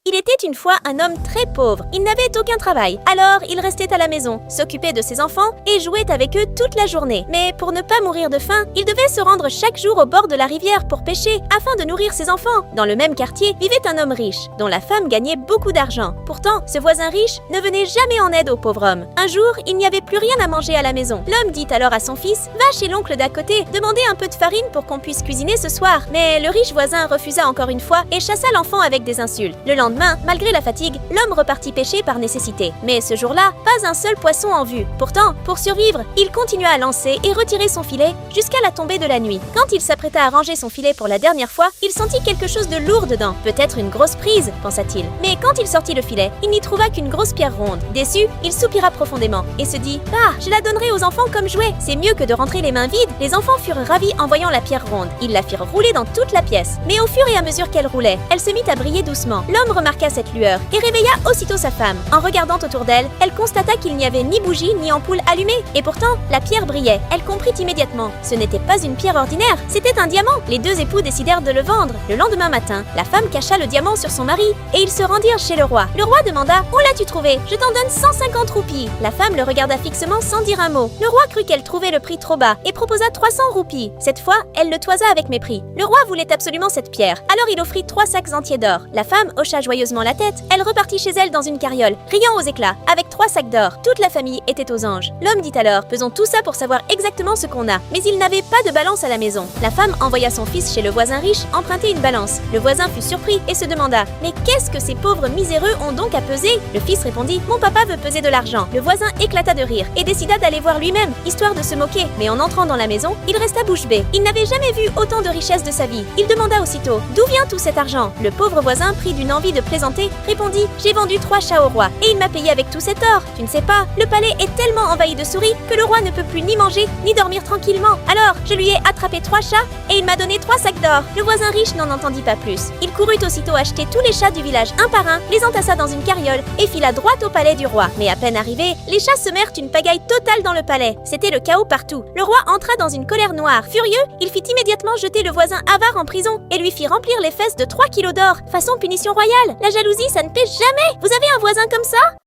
Il était une fois un homme très pauvre. Il n'avait aucun travail. Alors, il restait à la maison, s'occupait de ses enfants et jouait avec eux toute la journée. Mais pour ne pas mourir de faim, il devait se rendre chaque jour au bord de la rivière pour pêcher afin de nourrir ses enfants. Dans le même quartier vivait un homme riche, dont la femme gagnait beaucoup d'argent. Pourtant, ce voisin riche ne venait jamais en aide au pauvre homme. Un jour, il n'y avait plus rien à manger à la maison. L'homme dit alors à son fils: « Va chez l'oncle d'à côté, demander un peu de farine pour qu'on puisse cuisiner ce soir. » Mais le riche voisin refusa encore une fois et chassa l'enfant avec des insultes. Le lendemain, malgré la fatigue, l'homme repartit pêcher par nécessité. Mais ce jour-là, pas un seul poisson en vue. Pourtant, pour survivre, il continua à lancer et retirer son filet jusqu'à la tombée de la nuit. Quand il s'apprêta à ranger son filet pour la dernière fois, il sentit quelque chose de lourd dedans. Peut-être une grosse prise, pensa-t-il. Mais quand il sortit le filet, il n'y trouva qu'une grosse pierre ronde. Déçu, il soupira profondément et se dit: « Ah, je la donnerai aux enfants comme jouet. C'est mieux que de rentrer les mains vides. » Les enfants furent ravis en voyant la pierre ronde. Ils la firent rouler dans toute la pièce. Mais au fur et à mesure qu'elle roulait, elle se mit à briller doucement. L'homme remarqua cette lueur et réveilla aussitôt sa femme. En regardant autour d'elle, elle constata qu'il n'y avait ni bougie ni ampoule allumée. Et pourtant, la pierre brillait. Elle comprit immédiatement. Ce n'était pas une pierre ordinaire, c'était un diamant. Les deux époux décidèrent de le vendre. Le lendemain matin, la femme cacha le diamant sur son mari et ils se rendirent chez le roi. Le roi demanda: « Où l'as-tu trouvé? Je t'en donne 150 roupies. » La femme le regarda fixement sans dire un mot. Le roi crut qu'elle trouvait le prix trop bas et proposa 300 roupies. Cette fois, elle le toisa avec mépris. Le roi voulait absolument cette pierre, alors il offrit 3 sacs entiers d'or. La femme hocha joyeusement la tête. Elle repartit chez elle dans une carriole, riant aux éclats, avec 3 sacs d'or. Toute la famille était aux anges. L'homme dit alors: « Pesons tout ça pour savoir exactement ce qu'on a. » Mais il n'avait pas de balance à la maison. La femme envoya son fils chez le voisin riche emprunter une balance. Le voisin fut surpris et se demanda: « Mais qu'est-ce que ces pauvres miséreux ont donc à peser ?» Le fils répondit: « Mon papa veut peser de l'argent. » Le voisin éclata de rire et décida d'aller voir lui-même, histoire de se moquer. Mais en entrant dans la maison, il resta bouche bée. Il n'avait jamais vu autant de richesse de sa vie. Il demanda aussitôt: « D'où vient tout cet argent ?» Le pauvre voisin, pris d'une envie de plaisanter, répondit: « J'ai vendu 3 chats au roi et il m'a payé avec tout cet or. Tu ne sais pas, le palais est tellement envahi de souris que le roi ne peut plus ni manger ni dormir tranquillement. Alors, je lui ai attrapé 3 chats et il m'a donné 3 sacs d'or. » Le voisin riche n'en entendit pas plus. Il courut aussitôt acheter tous les chats du village un par un, les entassa dans une carriole et fila droit au palais du roi. Mais à peine arrivé, les chats semèrent une pagaille totale dans le palais. C'était le chaos partout. Le roi entra dans une colère noire. Furieux, il fit immédiatement jeter le voisin avare en prison et lui fit remplir les fesses de 3 kilos d'or, façon punition royale. La jalousie, ça ne paie jamais. Vous avez un voisin comme ça?